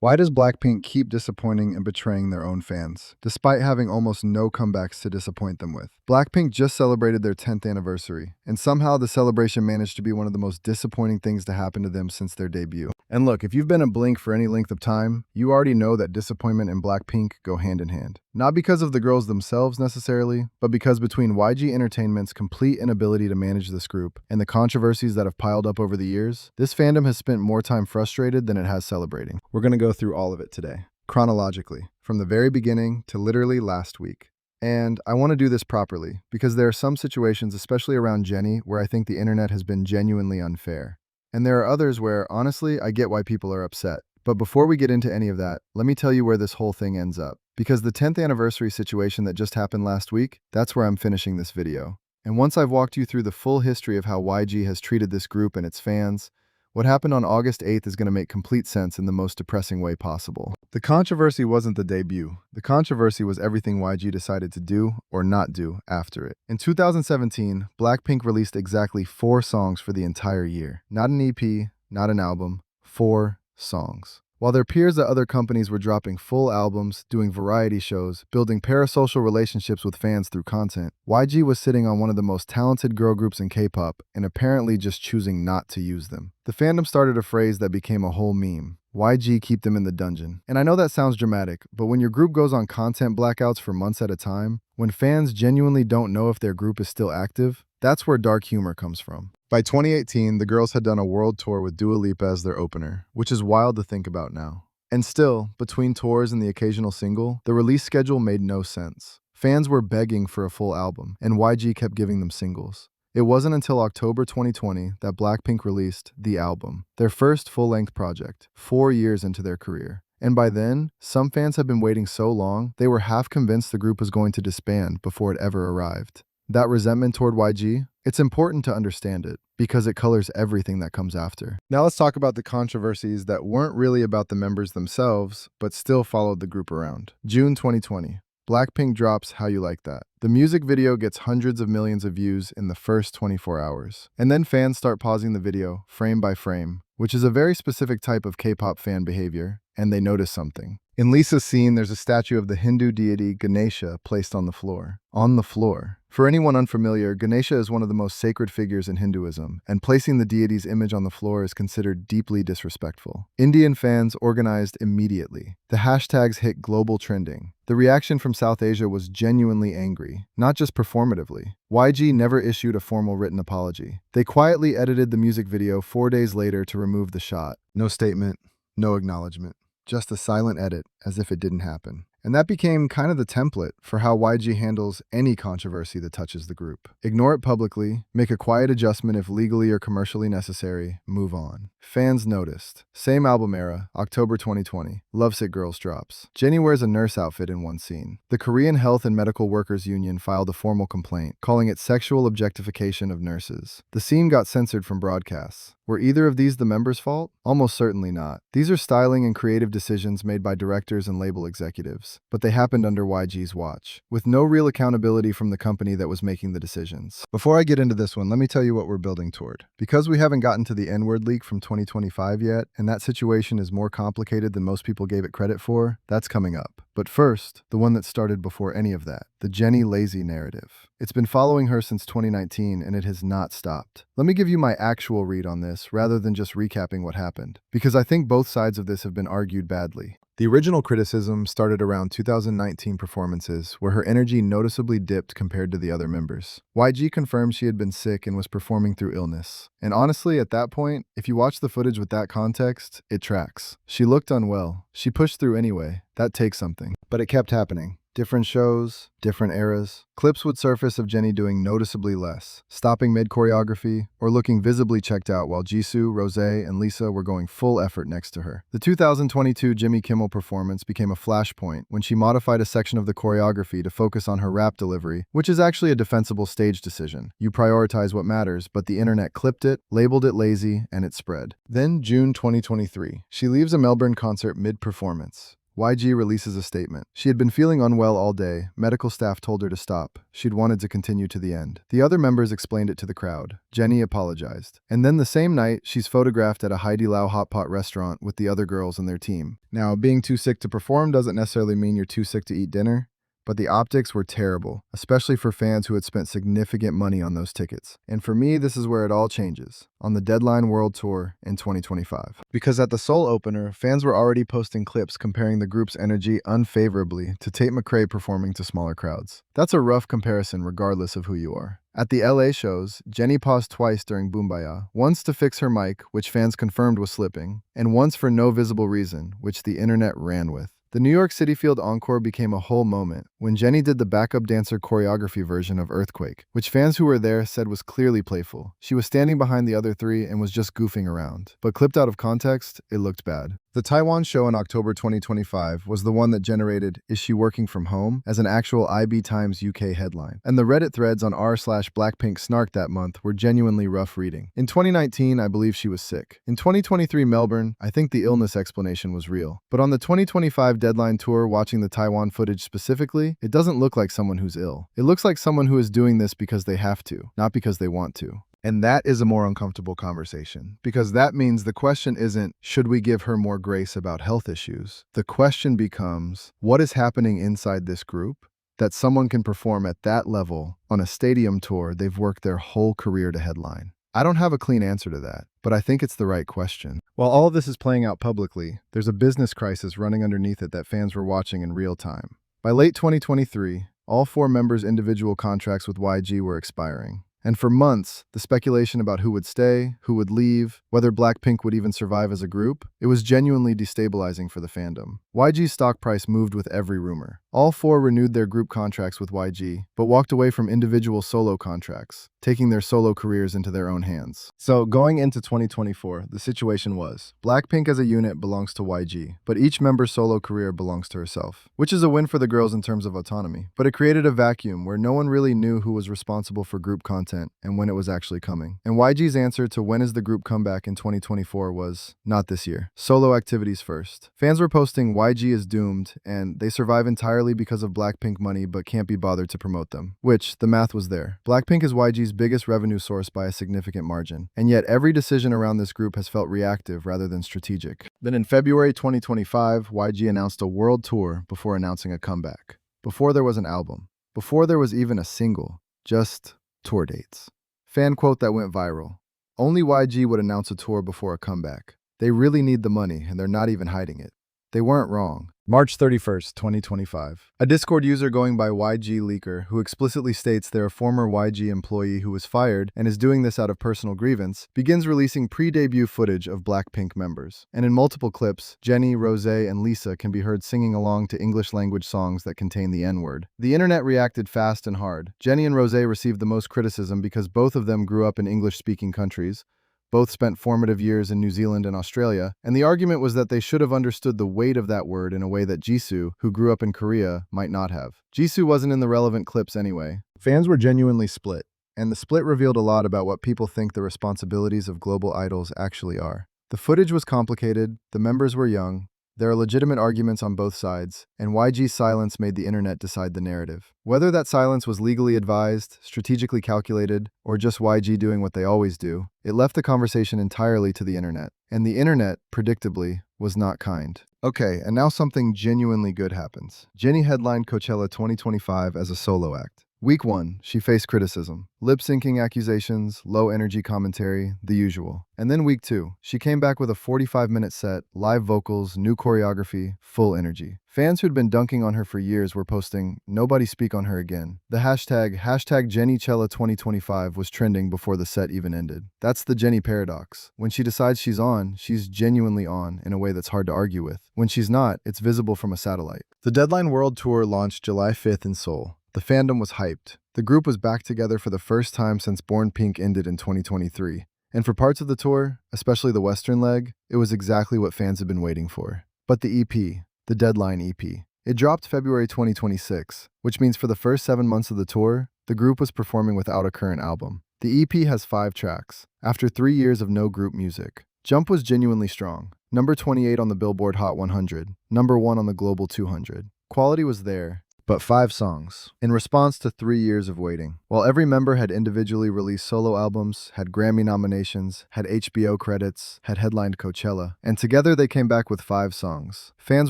Why does Blackpink keep disappointing and betraying their own fans, despite having almost no comebacks to disappoint them with? Blackpink just celebrated their 10th anniversary, and somehow the celebration managed to be one of the most disappointing things to happen to them since their debut. And look, if you've been in Blink for any length of time, you already know that disappointment and Blackpink go hand in hand. Not because of the girls themselves necessarily, but because between YG Entertainment's complete inability to manage this group and the controversies that have piled up over the years, this fandom has spent more time frustrated than it has celebrating. We're going to go through all of it today, chronologically, from the very beginning to literally last week. And I want to do this properly because there are some situations, especially around Jennie, where I think the internet has been genuinely unfair. And there are others where, honestly, I get why people are upset. But before we get into any of that, let me tell you where this whole thing ends up. Because the 10th anniversary situation that just happened last week, that's where I'm finishing this video. And once I've walked you through the full history of how YG has treated this group and its fans, what happened on August 8th is going to make complete sense in the most depressing way possible. The controversy wasn't the debut. The controversy was everything YG decided to do or not do after it. In 2017, Blackpink released exactly 4 songs for the entire year. Not an EP, not an album, 4 songs. While their peers at other companies were dropping full albums, doing variety shows, building parasocial relationships with fans through content, YG was sitting on one of the most talented girl groups in K-pop and apparently just choosing not to use them. The fandom started a phrase that became a whole meme. YG keep them in the dungeon. And I know that sounds dramatic, but when your group goes on content blackouts for months at a time, when fans genuinely don't know if their group is still active, that's where dark humor comes from. By 2018, the girls had done a world tour with Dua Lipa as their opener, which is wild to think about now. And still, between tours and the occasional single, the release schedule made no sense. Fans were begging for a full album, and YG kept giving them singles. It wasn't until October 2020 that Blackpink released The Album, their first full-length project, 4 years into their career. And by then, some fans had been waiting so long, they were half convinced the group was going to disband before it ever arrived. That resentment toward YG, it's important to understand it because it colors everything that comes after. Now let's talk about the controversies that weren't really about the members themselves, but still followed the group around. June 2020. Blackpink drops How You Like That. The music video gets hundreds of millions of views in the first 24 hours. And then fans start pausing the video, frame by frame, which is a very specific type of K-pop fan behavior, and they notice something. In Lisa's scene, there's a statue of the Hindu deity Ganesha placed on the floor. On the floor. For anyone unfamiliar, Ganesha is one of the most sacred figures in Hinduism, and placing the deity's image on the floor is considered deeply disrespectful. Indian fans organized immediately. The hashtags hit global trending. The reaction from South Asia was genuinely angry, not just performatively. YG never issued a formal written apology. They quietly edited the music video 4 days later to remove the shot. No statement, no acknowledgement. Just a silent edit, as if it didn't happen. And that became kind of the template for how YG handles any controversy that touches the group. Ignore it publicly, make a quiet adjustment if legally or commercially necessary, move on. Fans noticed. Same album era, October 2020. Lovesick Girls drops. Jennie wears a nurse outfit in one scene. The Korean Health and Medical Workers Union filed a formal complaint, calling it sexual objectification of nurses. The scene got censored from broadcasts. Were either of these the members' fault? Almost certainly not. These are styling and creative decisions made by directors and label executives, but they happened under YG's watch, with no real accountability from the company that was making the decisions. Before I get into this one, let me tell you what we're building toward. Because we haven't gotten to the N-word leak from 2025 yet, and that situation is more complicated than most people gave it credit for, that's coming up. But first, the one that started before any of that, the Jennie lazy narrative. It's been following her since 2019, and it has not stopped. Let me give you my actual read on this, rather than just recapping what happened, because I think both sides of this have been argued badly. The original criticism started around 2019 performances, where her energy noticeably dipped compared to the other members. YG confirmed she had been sick and was performing through illness. And honestly, at that point, if you watch the footage with that context, it tracks. She looked unwell. She pushed through anyway. That takes something. But it kept happening. Different shows, different eras. Clips would surface of Jennie doing noticeably less, stopping mid-choreography, or looking visibly checked out while Jisoo, Rosé, and Lisa were going full effort next to her. The 2022 Jimmy Kimmel performance became a flashpoint when she modified a section of the choreography to focus on her rap delivery, which is actually a defensible stage decision. You prioritize what matters, but the internet clipped it, labeled it lazy, and it spread. Then June 2023. She leaves a Melbourne concert mid-performance. YG releases a statement. She had been feeling unwell all day. Medical staff told her to stop. She'd wanted to continue to the end. The other members explained it to the crowd. Jennie apologized. And then the same night, she's photographed at a Heidi Lau hot pot restaurant with the other girls and their team. Now, being too sick to perform doesn't necessarily mean you're too sick to eat dinner. But the optics were terrible, especially for fans who had spent significant money on those tickets. And for me, this is where it all changes, on the Deadline World Tour in 2025. Because at the Seoul opener, fans were already posting clips comparing the group's energy unfavorably to Tate McRae performing to smaller crowds. That's a rough comparison regardless of who you are. At the LA shows, Jennie paused twice during Boombaya, once to fix her mic, which fans confirmed was slipping, and once for no visible reason, which the internet ran with. The New York City Field encore became a whole moment when Jennie did the backup dancer choreography version of Earthquake, which fans who were there said was clearly playful. She was standing behind the other three and was just goofing around. But clipped out of context, it looked bad. The Taiwan show in October 2025 was the one that generated "Is she working from home?" as an actual IB Times UK headline. And the Reddit threads on r/BLACKPINK snark that month were genuinely rough reading. In 2019, I believe she was sick. In 2023 Melbourne, I think the illness explanation was real. But on the 2025 Deadline Tour, watching the Taiwan footage specifically, it doesn't look like someone who's ill. It looks like someone who is doing this because they have to, not because they want to. And that is a more uncomfortable conversation, because that means the question isn't, should we give her more grace about health issues? The question becomes, what is happening inside this group that someone can perform at that level on a stadium tour they've worked their whole career to headline? I don't have a clean answer to that, but I think it's the right question. While all of this is playing out publicly, there's a business crisis running underneath it that fans were watching in real time. By late 2023, all 4 members' individual contracts with YG were expiring. And for months, the speculation about who would stay, who would leave, whether BLACKPINK would even survive as a group, it was genuinely destabilizing for the fandom. YG's stock price moved with every rumor. All 4 renewed their group contracts with YG, but walked away from individual solo contracts, taking their solo careers into their own hands. So going into 2024, the situation was, BLACKPINK as a unit belongs to YG, but each member's solo career belongs to herself, which is a win for the girls in terms of autonomy. But it created a vacuum where no one really knew who was responsible for group content and when it was actually coming. And YG's answer to when is the group comeback in 2024 was, not this year. Solo activities first. Fans were posting YG is doomed and they survive entirely because of BLACKPINK money but can't be bothered to promote them. Which, the math was there. BLACKPINK is YG's biggest revenue source by a significant margin. And yet every decision around this group has felt reactive rather than strategic. Then in February 2025, YG announced a world tour before announcing a comeback. Before there was an album. Before there was even a single. Just tour dates. Fan quote that went viral. Only YG would announce a tour before a comeback. They really need the money and they're not even hiding it. They weren't wrong. March 31st, 2025. A Discord user going by YG Leaker, who explicitly states they're a former YG employee who was fired and is doing this out of personal grievance, begins releasing pre-debut footage of BLACKPINK members. And in multiple clips, Jennie, Rosé, and Lisa can be heard singing along to English-language songs that contain the N-word. The internet reacted fast and hard. Jennie and Rosé received the most criticism because both of them grew up in English-speaking countries. Both spent formative years in New Zealand and Australia, and the argument was that they should have understood the weight of that word in a way that Jisoo, who grew up in Korea, might not have. Jisoo wasn't in the relevant clips anyway. Fans were genuinely split, and the split revealed a lot about what people think the responsibilities of global idols actually are. The footage was complicated, the members were young, there are legitimate arguments on both sides, and YG's silence made the internet decide the narrative. Whether that silence was legally advised, strategically calculated, or just YG doing what they always do, it left the conversation entirely to the internet. And the internet, predictably, was not kind. Okay, and now something genuinely good happens. Jennie headlined Coachella 2025 as a solo act. Week 1, she faced criticism. Lip-syncing accusations, low-energy commentary, the usual. And then week 2, she came back with a 45-minute set, live vocals, new choreography, full energy. Fans who'd been dunking on her for years were posting, "Nobody speak on her again." The hashtag JennieChella2025 was trending before the set even ended. That's the Jennie paradox. When she decides she's genuinely on in a way that's hard to argue with. When she's not, it's visible from a satellite. The Deadline World Tour launched July 5th in Seoul. The fandom was hyped. The group was back together for the first time since Born Pink ended in 2023. And for parts of the tour, especially the Western leg, it was exactly what fans had been waiting for. But the EP, the Deadline EP, it dropped February 2026, which means for the first 7 months of the tour, the group was performing without a current album. The EP has 5 tracks, after 3 years of no group music. Jump was genuinely strong. number 28 on the Billboard Hot 100, number 1 on the Global 200. Quality was there, but 5 songs. In response to 3 years of waiting. While every member had individually released solo albums, had Grammy nominations, had HBO credits, had headlined Coachella, and together they came back with 5 songs. Fans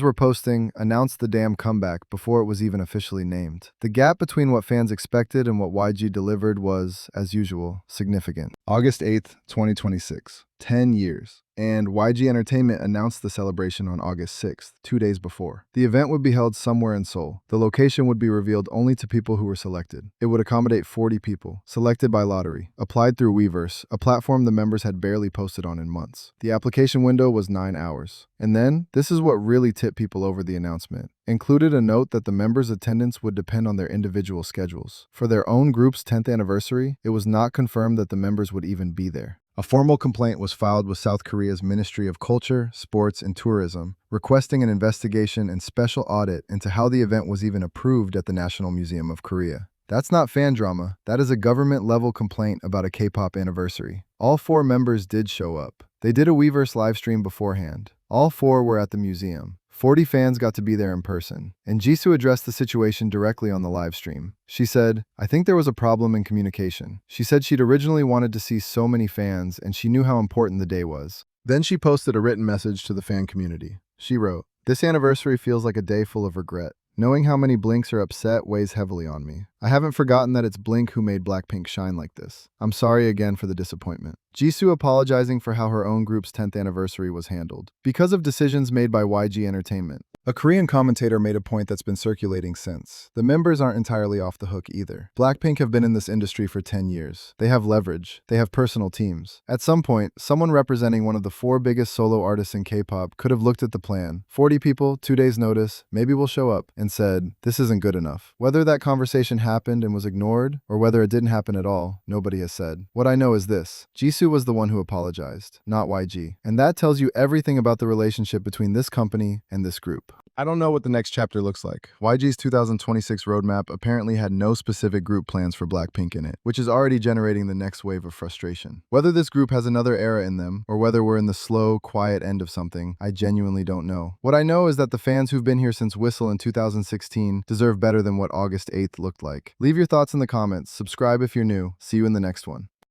were posting, "Announced the damn comeback," before it was even officially named. The gap between what fans expected and what YG delivered was, as usual, significant. August 8th, 2026. 10 years. And YG Entertainment announced the celebration on August 6th, 2 days before. The event would be held somewhere in Seoul. The location would be revealed only to people who were selected. It would accommodate 40 people, selected by lottery, applied through Weverse, a platform the members had barely posted on in months. The application window was 9 hours. And then, this is what really tipped people over the announcement. Included a note that the members' attendance would depend on their individual schedules. For their own group's 10th anniversary, it was not confirmed that the members would even be there. A formal complaint was filed with South Korea's Ministry of Culture, Sports, and Tourism, requesting an investigation and special audit into how the event was even approved at the National Museum of Korea. That's not fan drama, that is a government-level complaint about a K-pop anniversary. All 4 members did show up. They did a Weverse livestream beforehand. All 4 were at the museum. 40 fans got to be there in person, and Jisoo addressed the situation directly on the live stream. She said, "I think there was a problem in communication." She said she'd originally wanted to see so many fans, and she knew how important the day was. Then she posted a written message to the fan community. She wrote, "This anniversary feels like a day full of regret. Knowing how many Blinks are upset weighs heavily on me. I haven't forgotten that it's Blink who made Blackpink shine like this. I'm sorry again for the disappointment." Jisoo apologizing for how her own group's 10th anniversary was handled, because of decisions made by YG Entertainment. A Korean commentator made a point that's been circulating since. The members aren't entirely off the hook either. Blackpink have been in this industry for 10 years. They have leverage. They have personal teams. At some point, someone representing one of the 4 biggest solo artists in K-pop could have looked at the plan. 40 people, 2 days notice, maybe we'll show up, and said, "This isn't good enough." Whether that conversation happened and was ignored, or whether it didn't happen at all, nobody has said. What I know is this: Jisoo was the one who apologized, not YG. And that tells you everything about the relationship between this company and this group. I don't know what the next chapter looks like. YG's 2026 roadmap apparently had no specific group plans for Blackpink in it, which is already generating the next wave of frustration. Whether this group has another era in them, or whether we're in the slow, quiet end of something, I genuinely don't know. What I know is that the fans who've been here since Whistle in 2016 deserve better than what August 8th looked like. Leave your thoughts in the comments, subscribe if you're new, see you in the next one.